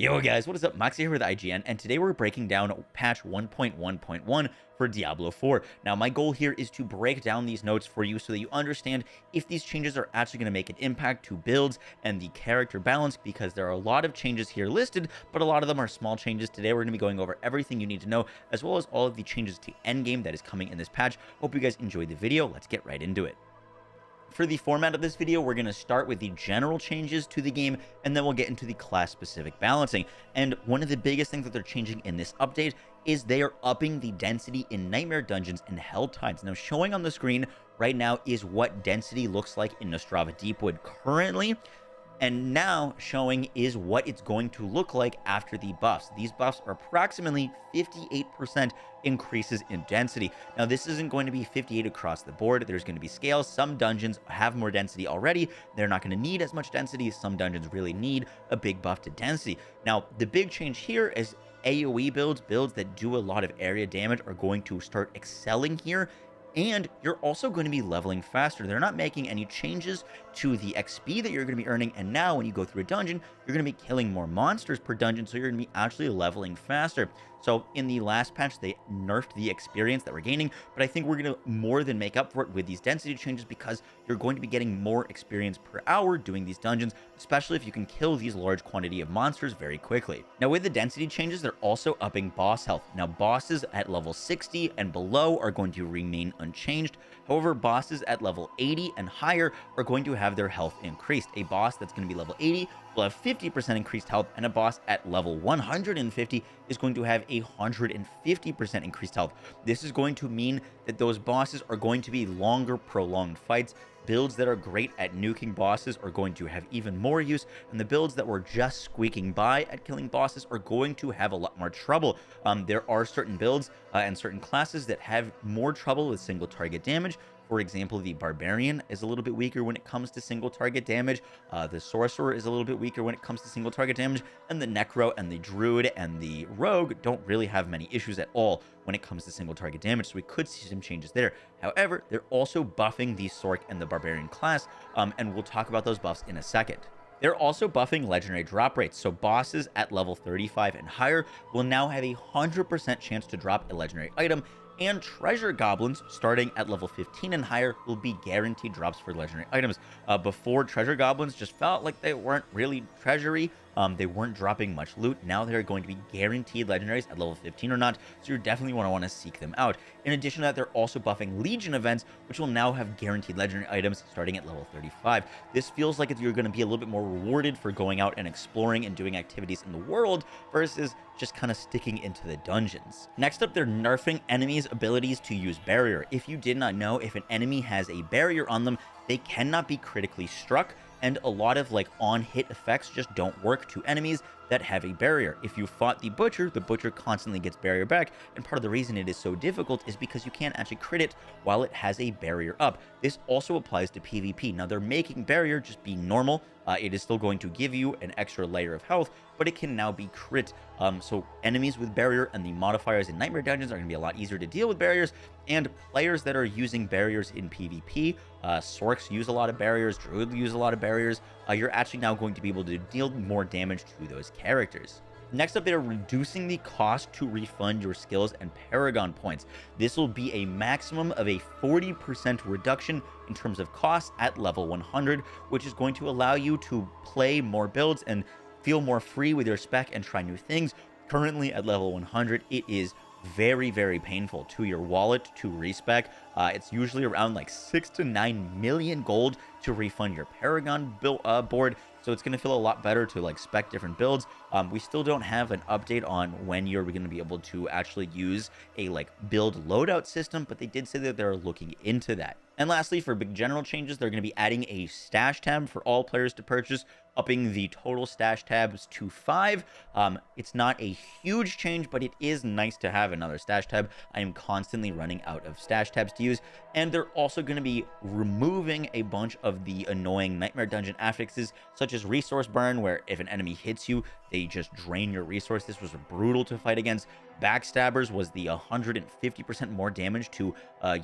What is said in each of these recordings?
Yo guys, what is up? Moxie here with IGN, and today we're breaking down patch 1.1.1 for Diablo 4. Now, my goal here is to break down these notes for you so that you understand if these changes are actually going to make an impact to builds and the character balance, because there are a lot of changes here listed, but a lot of them are small changes. Today, we're going to be going over everything you need to know, as well as all of the changes to endgame that is coming in this patch. Hope you guys enjoyed the video. Let's get right into it. For the format of this video, we're going to start with the general changes to the game, and then we'll get into the class-specific balancing. And one of the biggest things that they're changing in this update is they are upping the density in Nightmare Dungeons and Hell Tides. Now, showing on the screen right now is what density looks like in Nostrava Deepwood currently, and now showing is what it's going to look like after the buffs. These buffs are approximately 58% increases in density. Now, this isn't going to be 58 across the board. There's going to be scales. Some dungeons have more density already. They're not going to need as much density. Some dungeons really need a big buff to density. Now, the big change here is AoE builds that do a lot of area damage are going to start excelling here. And you're also going to be leveling faster. They're not making any changes to the XP that you're going to be earning. And now when you go through a dungeon, you're going to be killing more monsters per dungeon. So you're going to be actually leveling faster. So in the last patch, they nerfed the experience that we're gaining. But I think we're going to more than make up for it with these density changes, because you're going to be getting more experience per hour doing these dungeons, especially if you can kill these large quantity of monsters very quickly. Now, with the density changes, they're also upping boss health. Now, bosses at level 60 and below are going to remain unchanged. However, bosses at level 80 and higher are going to have their health increased. A boss that's going to be level 80 will have 50% increased health, and a boss at level 150 is going to have 150% increased health. This is going to mean that those bosses are going to be longer, prolonged fights. Builds that are great at nuking bosses are going to have even more use, and the builds that were just squeaking by at killing bosses are going to have a lot more trouble. There are certain builds and certain classes that have more trouble with single target damage. For example, the Barbarian is a little bit weaker when it comes to single target damage. The Sorcerer is a little bit weaker when it comes to single target damage. And the Necro and the Druid and the Rogue don't really have many issues at all when it comes to single target damage. So we could see some changes there. However, they're also buffing the Sorc and the Barbarian class. And we'll talk about those buffs in a second. They're also buffing legendary drop rates, so bosses at level 35 and higher will now have a 100% chance to drop a legendary item, and treasure goblins starting at level 15 and higher will be guaranteed drops for legendary items. Before, treasure goblins just felt like they weren't really treasury. They weren't dropping much loot. Now they're going to be guaranteed legendaries at level 15 or not, so you definitely want to seek them out. In addition to that, they're also buffing Legion events, which will now have guaranteed legendary items starting at level 35. This feels like you're going to be a little bit more rewarded for going out and exploring and doing activities in the world versus just kind of sticking into the dungeons. Next up, they're nerfing enemies' abilities to use barrier. If you did not know, if an enemy has a barrier on them, they cannot be critically struck, and a lot of on-hit effects just don't work to enemies that have a barrier. If you fought the Butcher constantly gets barrier back, and part of the reason it is so difficult is because you can't actually crit it while it has a barrier up. This also applies to PvP. Now, they're making barrier just be normal. It is still going to give you an extra layer of health, but it can now be crit. So enemies with barrier and the modifiers in Nightmare Dungeons are going to be a lot easier to deal with barriers, and players that are using barriers in PvP, Sorcs use a lot of barriers, Druid use a lot of barriers, you're actually now going to be able to deal more damage to those characters. Next up, they're reducing the cost to refund your skills and Paragon points. This will be a maximum of a 40% reduction in terms of cost at level 100, which is going to allow you to play more builds and feel more free with your spec and try new things. Currently at level 100, it is very, very painful to your wallet to respec. It's usually around 6 to 9 million gold to refund your Paragon board. So it's going to feel a lot better to spec different builds. We still don't have an update on when you're going to be able to actually use a build loadout system, but they did say that they're looking into that. And lastly, for big general changes, they're going to be adding a stash tab for all players to purchase, upping the total stash tabs to 5. It's not a huge change, but it is nice to have another stash tab. I am constantly running out of stash tabs to use. And they're also going to be removing a bunch of the annoying Nightmare Dungeon affixes, such as resource burn, where if an enemy hits you, They just drain your resource. This was brutal to fight against. Backstabbers was the 150% more damage to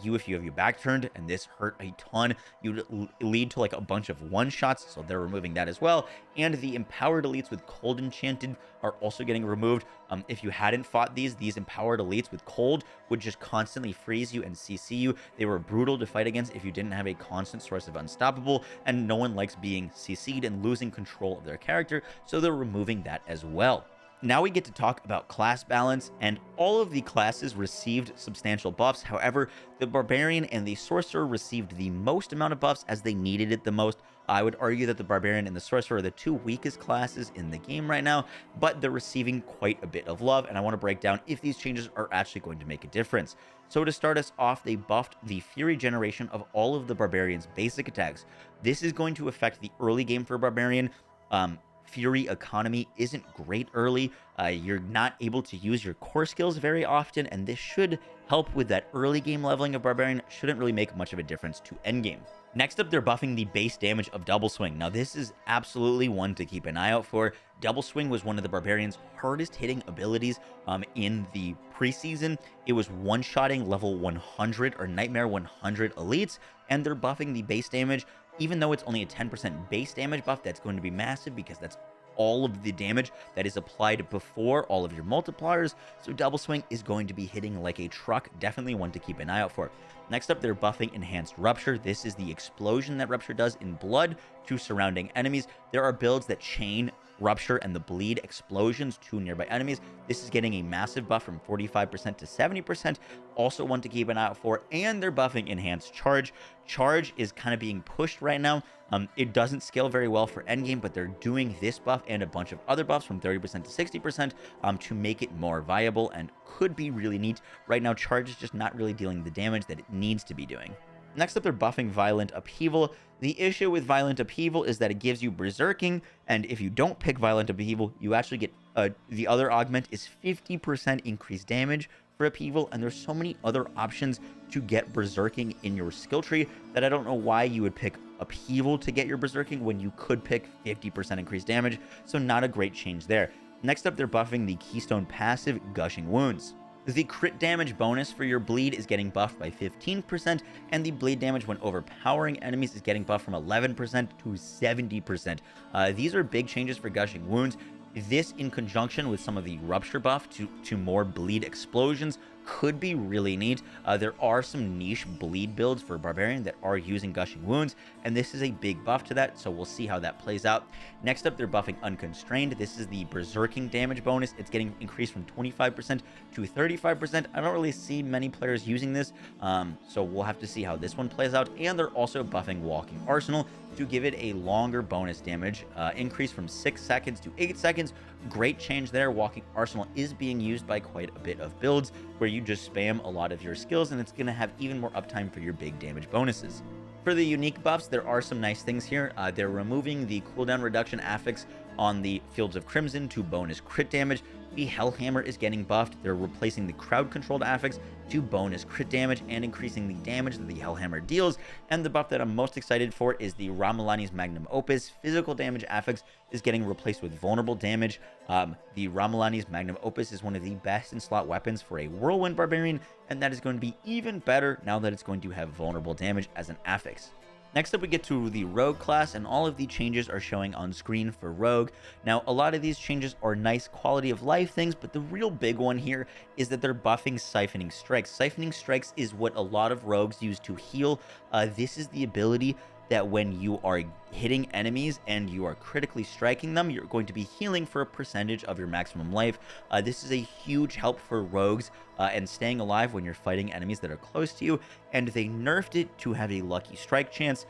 you if you have your back turned, and this hurt a ton. You'd lead to like a bunch of one-shots, so they're removing that as well. And the empowered elites with cold enchanted are also getting removed. If you hadn't fought these empowered elites with cold would just constantly freeze you and CC you. They were brutal to fight against if you didn't have a constant source of unstoppable, and no one likes being CC'd and losing control of their character, so they're removing that as well. Now we get to talk about class balance, and all of the classes received substantial buffs. However, the Barbarian and the Sorcerer received the most amount of buffs as they needed it the most. I would argue that the Barbarian and the Sorcerer are the two weakest classes in the game right now, but they're receiving quite a bit of love, and I want to break down if these changes are actually going to make a difference. So to start us off, they buffed the Fury generation of all of the Barbarian's basic attacks. This is going to affect the early game for Barbarian. Fury economy isn't great early. You're not able to use your core skills very often, and this should help with that early game leveling of Barbarian. Shouldn't really make much of a difference to endgame. Next up, they're buffing the base damage of Double Swing. Now, this is absolutely one to keep an eye out for. Double Swing was one of the Barbarian's hardest hitting abilities in the preseason. It was one-shotting level 100 or Nightmare 100 elites, and they're buffing the base damage. Even though it's only a 10% base damage buff, that's going to be massive because that's all of the damage that is applied before all of your multipliers. So Double Swing is going to be hitting like a truck. Definitely one to keep an eye out for. Next up, they're buffing Enhanced Rupture. This is the explosion that Rupture does in blood to surrounding enemies. There are builds that chain Rupture and the Bleed explosions to nearby enemies. This is getting a massive buff from 45% to 70%. Also one to keep an eye out for. And they're buffing Enhanced Charge. Charge is kind of being pushed right now. It doesn't scale very well for endgame, but they're doing this buff and a bunch of other buffs from 30% to 60% to make it more viable and could be really neat. Right now, Charge is just not really dealing the damage that it needs to be doing. Next up, they're buffing Violent Upheaval. The issue with Violent Upheaval is that it gives you Berserking, and if you don't pick Violent Upheaval, you actually get the other augment is 50% increased damage for Upheaval, and there's so many other options to get Berserking in your skill tree that I don't know why you would pick Upheaval to get your Berserking when you could pick 50% increased damage, so not a great change there. Next up, they're buffing the Keystone passive, Gushing Wounds. The crit damage bonus for your bleed is getting buffed by 15%, and the bleed damage when overpowering enemies is getting buffed from 11% to 70%. These are big changes for Gushing Wounds. This, in conjunction with some of the Rupture buff to more bleed explosions, could be really neat. There are some niche bleed builds for Barbarian that are using Gushing Wounds, and this is a big buff to that, so we'll see how that plays out. Next up, they're buffing Unconstrained. This is the Berserking damage bonus. It's getting increased from 25% to 35%. I don't really see many players using this, so we'll have to see how this one plays out. And they're also buffing Walking Arsenal to give it a longer bonus damage increase from 6 seconds to 8 seconds. Great change there. Walking Arsenal is being used by quite a bit of builds where you just spam a lot of your skills, and it's going to have even more uptime for your big damage bonuses. For the unique buffs, there are some nice things here. They're removing the cooldown reduction affix on the Fields of Crimson to bonus crit damage. The Hellhammer is getting buffed. They're replacing the crowd-controlled affix to bonus crit damage and increasing the damage that the Hellhammer deals. And the buff that I'm most excited for is the Ramalani's Magnum Opus. Physical damage affix is getting replaced with vulnerable damage. The Ramalani's Magnum Opus is one of the best in-slot weapons for a Whirlwind Barbarian, and that is going to be even better now that it's going to have vulnerable damage as an affix. Next up, we get to the Rogue class, and all of the changes are showing on screen for Rogue. Now, a lot of these changes are nice quality of life things, but the real big one here is that they're buffing Siphoning Strikes. Siphoning Strikes is what a lot of rogues use to heal. This is the ability that when you are hitting enemies and you are critically striking them, you're going to be healing for a percentage of your maximum life. This is a huge help for rogues and staying alive when you're fighting enemies that are close to you, and they nerfed it to have a lucky strike chance.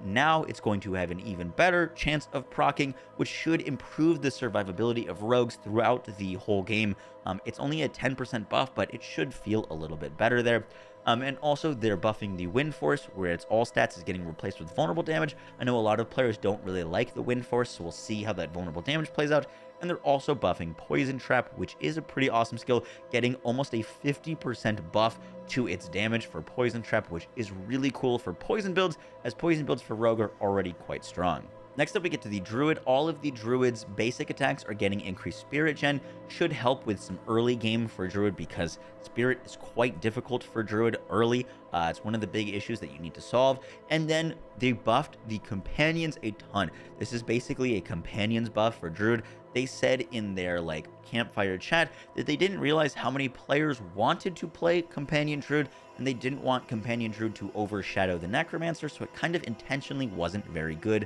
Now it's going to have an even better chance of proccing, which should improve the survivability of rogues throughout the whole game. It's only a 10% buff, but it should feel a little bit better there. And also, they're buffing the Wind Force, where its all stats is getting replaced with vulnerable damage. I know a lot of players don't really like the Wind Force, so we'll see how that vulnerable damage plays out. And they're also buffing Poison Trap, which is a pretty awesome skill, getting almost a 50% buff to its damage for Poison Trap, which is really cool for poison builds, as poison builds for Rogue are already quite strong. Next up, we get to the Druid. All of the Druid's basic attacks are getting increased Spirit Gen. Should help with some early game for Druid because Spirit is quite difficult for Druid early. It's one of the big issues that you need to solve. And then they buffed the Companions a ton. This is basically a Companions buff for Druid. They said in their campfire chat that they didn't realize how many players wanted to play Companion Druid, and they didn't want Companion Druid to overshadow the Necromancer, so it kind of intentionally wasn't very good.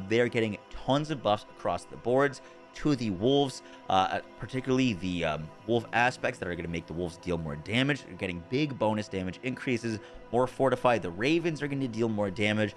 They're getting tons of buffs across the boards to the wolves, particularly the wolf aspects that are going to make the wolves deal more damage. They're getting big bonus damage increases, more fortified. The ravens are going to deal more damage.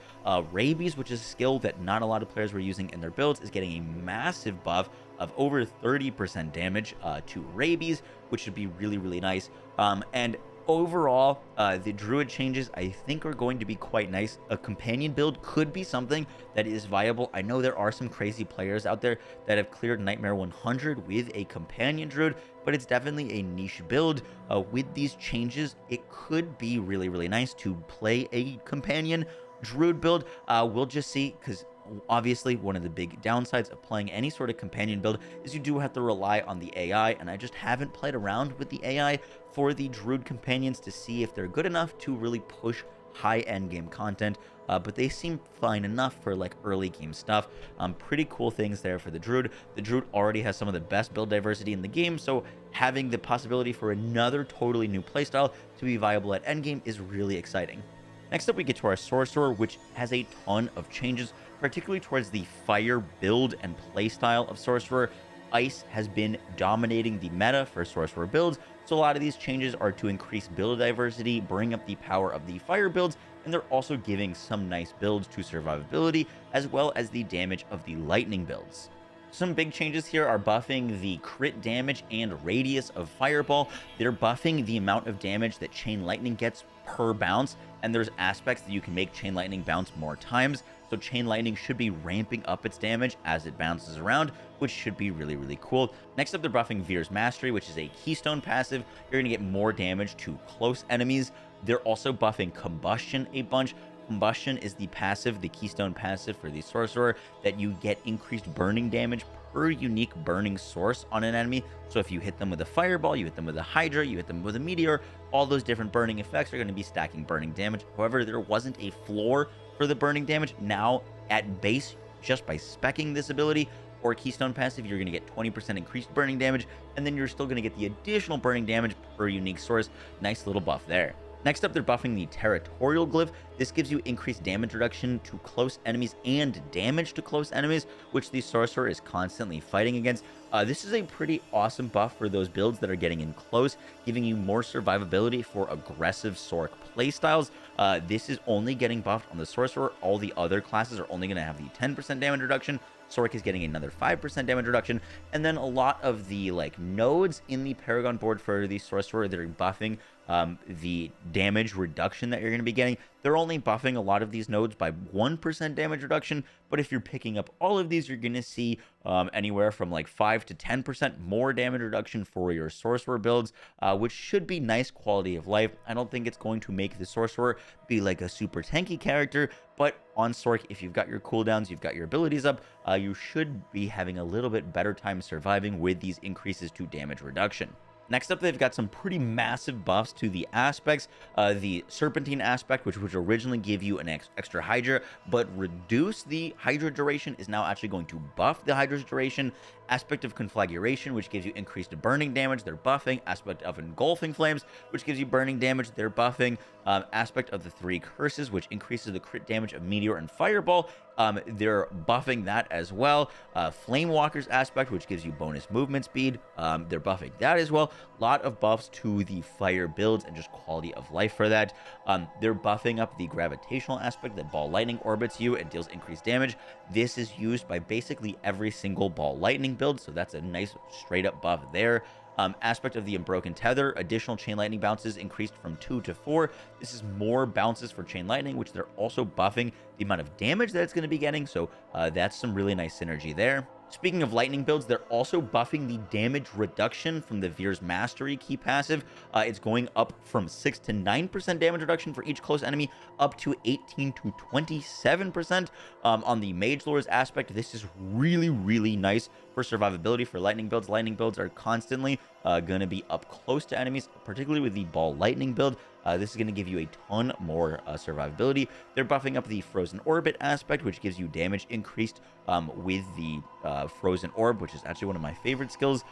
Rabies, which is a skill that not a lot of players were using in their builds, is getting a massive buff of over 30% damage to rabies, which should be really, really nice. And overall, the Druid changes, I think, are going to be quite nice. A companion build could be something that is viable. I know there are some crazy players out there that have cleared Nightmare 100 with a companion Druid, but it's definitely a niche build. With these changes, it could be really, really nice to play a companion Druid build. We'll just see, because obviously one of the big downsides of playing any sort of companion build is you do have to rely on the AI, and I just haven't played around with the AI for the Druid companions to see if they're good enough to really push high end game content, but they seem fine enough for early game stuff. Pretty cool things there for the Druid. The Druid already has some of the best build diversity in the game, so having the possibility for another totally new playstyle to be viable at endgame is really exciting. Next up, we get to our Sorcerer, which has a ton of changes, particularly towards the fire build and playstyle of Sorcerer. Ice has been dominating the meta for Sorcerer builds, so a lot of these changes are to increase build diversity, bring up the power of the fire builds, and they're also giving some nice builds to survivability, as well as the damage of the lightning builds. Some big changes here are buffing the crit damage and radius of Fireball. They're buffing the amount of damage that Chain Lightning gets per bounce, and there's aspects that you can make Chain Lightning bounce more times, so Chain Lightning should be ramping up its damage as it bounces around, which should be really, really cool. Next up, they're buffing Veer's Mastery, which is a keystone passive. You're going to get more damage to close enemies. They're also buffing Combustion a bunch. Combustion is the passive, the keystone passive for the Sorcerer, that you get increased burning damage per unique burning source on an enemy. So if you hit them with a Fireball, you hit them with a Hydra, you hit them with a Meteor, all those different burning effects are going to be stacking burning damage. However, there wasn't a floor for the burning damage. Now, at base, just by speccing this ability or keystone passive, you're going to get 20% increased burning damage, and then you're still going to get the additional burning damage per unique source. Nice little buff there. Next up, they're buffing the Territorial Glyph. This gives you increased damage reduction to close enemies and damage to close enemies, which the Sorcerer is constantly fighting against. This is a pretty awesome buff for those builds that are getting in close, giving you more survivability for aggressive Sorc playstyles. This is only getting buffed on the Sorcerer. All the other classes are only going to have the 10% damage reduction. Sorc is getting another 5% damage reduction, and then a lot of the nodes in the Paragon board for the Sorcerer that are buffing the damage reduction that you're going to be getting. They're only buffing a lot of these nodes by 1% damage reduction, but if you're picking up all of these, you're going to see anywhere from 5 to 10% more damage reduction for your Sorcerer builds, which should be nice quality of life. I don't think it's going to make the Sorcerer be a super tanky character, but on Sorc, if you've got your cooldowns, you've got your abilities up, you should be having a little bit better time surviving with these increases to damage reduction. Next up, they've got some pretty massive buffs to the aspects. The Serpentine aspect, which would originally give you an extra Hydra, but reduce the Hydra duration, is now actually going to buff the Hydra's duration. Aspect of Conflagration, which gives you increased burning damage, they're buffing. Aspect of Engulfing Flames, which gives you burning damage, they're buffing. Aspect of the 3 Curses, which increases the crit damage of Meteor and Fireball, they're buffing that as well. Flame Walker's aspect, which gives you bonus movement speed, they're buffing that as well. A lot of buffs to the fire builds and just quality of life for that. They're buffing up the gravitational aspect that Ball Lightning orbits you and deals increased damage. This is used by basically every single Ball Lightning build, so that's a nice straight up buff there. Aspect of the Unbroken Tether, additional Chain Lightning bounces increased from 2 to 4. This is more bounces for Chain Lightning, which they're also buffing the amount of damage that it's going to be getting, so that's some really nice synergy there. Speaking of lightning builds, they're also buffing the damage reduction from the Veer's Mastery key passive. It's going up from 6 to 9% damage reduction for each close enemy, up to 18 to 27% on the Mage Lord's aspect. This is really, really nice for survivability for lightning builds. Lightning builds are constantly going to be up close to enemies, particularly with the Ball Lightning build. This is going to give you a ton more survivability. They're buffing up the Frozen Orbit aspect, which gives you damage increased with the Frozen Orb, which is actually one of my favorite skills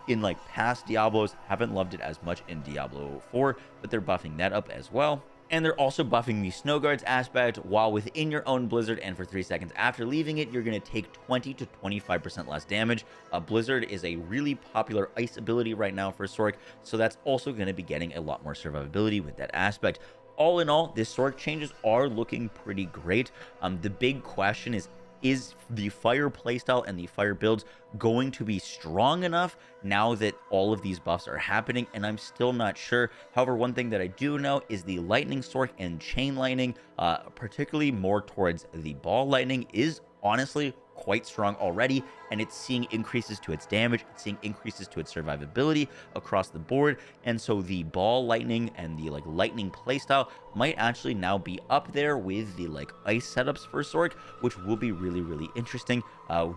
in like past Diablos. Haven't loved it as much in Diablo 4, but they're buffing that up as well. And they're also buffing the Snow Guards aspect while within your own Blizzard, and for 3 seconds after leaving it, you're going to take 20 to 25% less damage. Blizzard is a really popular ice ability right now for Sorc, so that's also going to be getting a lot more survivability with that aspect. All in all, the Sorc changes are looking pretty great. The big question is the fire playstyle and the fire builds going to be strong enough now that all of these buffs are happening? And I'm still not sure. However, one thing that I do know is the lightning Sorc and chain lightning, particularly more towards the ball lightning, is honestly quite strong already, and it's seeing increases to its damage, it's seeing increases to its survivability across the board. And so the ball lightning and the like lightning playstyle might actually now be up there with the like ice setups for Sorc, which will be really, really interesting.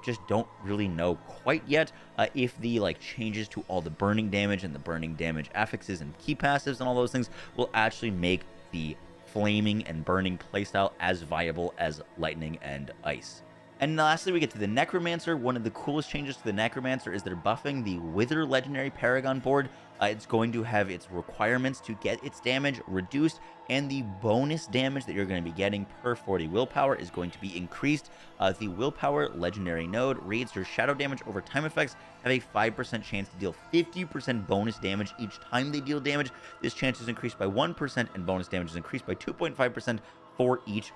Just don't really know quite yet if the like changes to all the burning damage and the burning damage affixes and key passives and all those things will actually make the flaming and burning playstyle as viable as lightning and ice. And lastly, we get to the Necromancer. One of the coolest changes to the Necromancer is they're buffing the Wither Legendary Paragon board. It's going to have its requirements to get its damage reduced, and the bonus damage that you're going to be getting per 40 willpower is going to be increased. The Willpower Legendary node reads your shadow damage over time effects have a 5% chance to deal 50% bonus damage each time they deal damage. This chance is increased by 1%, and bonus damage is increased by 2.5% for each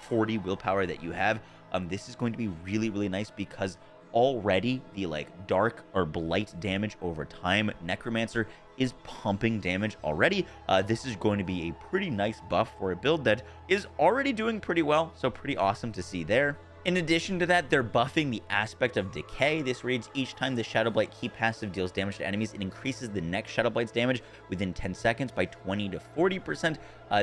40 willpower that you have. This is going to be really, really nice because already the like dark or blight damage over time Necromancer is pumping damage already. This is going to be a pretty nice buff for a build that is already doing pretty well, so pretty awesome to see there. In addition to that, they're buffing the aspect of Decay. This reads, each time the Shadow Blight key passive deals damage to enemies, it increases the next Shadow Blight's damage within 10 seconds by 20 to 40%.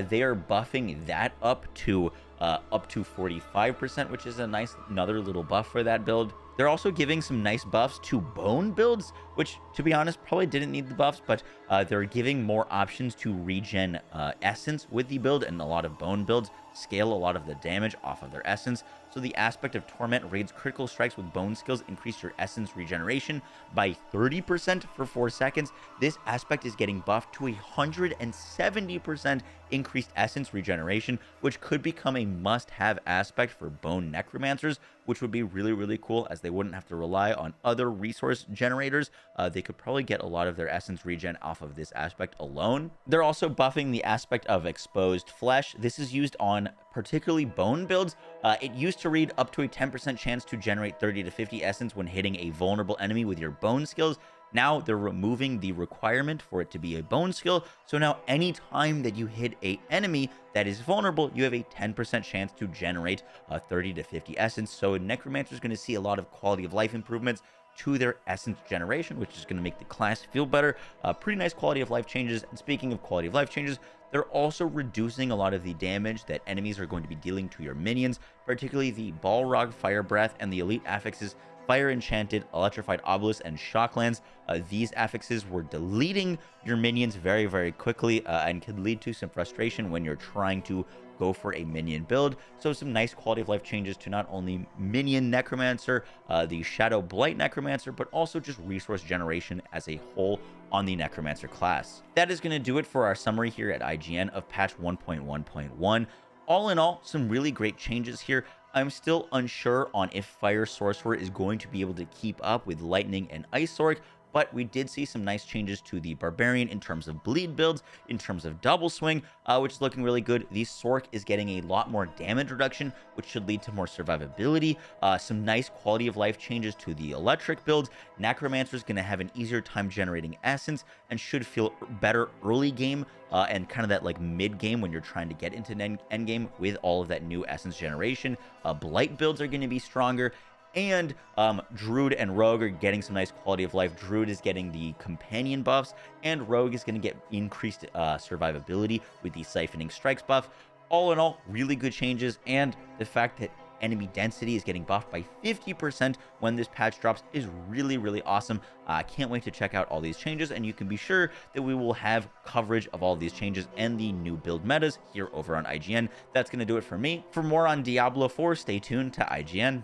They are buffing that up to 45%, which is a nice another little buff for that build. They're also giving some nice buffs to bone builds, which, to be honest, probably didn't need the buffs, but they're giving more options to regen essence with the build, and a lot of bone builds scale a lot of the damage off of their essence. So the aspect of Torment reads, critical strikes with bone skills increase your essence regeneration by 30% for 4 seconds. This aspect is getting buffed to 170% increased essence regeneration, which could become a must-have aspect for bone necromancers, which would be really, really cool, as they wouldn't have to rely on other resource generators. They could probably get a lot of their essence regen off of this aspect alone. They're also buffing the aspect of exposed flesh. This is used on particularly bone builds. It used to read up to a 10% chance to generate 30 to 50 essence when hitting a vulnerable enemy with your bone skills. Now they're removing the requirement for it to be a bone skill, so now anytime that you hit a enemy that is vulnerable, you have a 10% chance to generate 30 to 50 essence. So Necromancer is going to see a lot of quality of life improvements to their essence generation, which is going to make the class feel better. Pretty nice quality of life changes. And speaking of quality of life changes, they're also reducing a lot of the damage that enemies are going to be dealing to your minions, particularly the Balrog Fire Breath and the elite affixes Fire Enchanted, Electrified Obelisk, and Shocklands. These affixes were deleting your minions very, very quickly and could lead to some frustration when you're trying to go for a minion build. So some nice quality of life changes to not only minion Necromancer, the Shadow Blight Necromancer, but also just resource generation as a whole on the Necromancer class. That is going to do it for our summary here at IGN of patch 1.1.1. All in all, some really great changes here. I'm still unsure on if Fire Sorcerer is going to be able to keep up with Lightning and Ice Sorc, but we did see some nice changes to the Barbarian in terms of bleed builds, in terms of double swing, which is looking really good. The Sorc is getting a lot more damage reduction, which should lead to more survivability. Some nice quality of life changes to the electric builds. Necromancer is going to have an easier time generating essence and should feel better early game and kind of that like mid game when you're trying to get into end game with all of that new essence generation. Blight builds are going to be stronger. And Druid and Rogue are getting some nice quality of life. Druid is getting the companion buffs, and Rogue is going to get increased survivability with the Siphoning Strikes buff. All in all, really good changes, and the fact that enemy density is getting buffed by 50% when this patch drops is really, really awesome. I can't wait to check out all these changes, and you can be sure that we will have coverage of all of these changes and the new build metas here over on IGN. That's going to do it for me. For more on Diablo 4, stay tuned to IGN.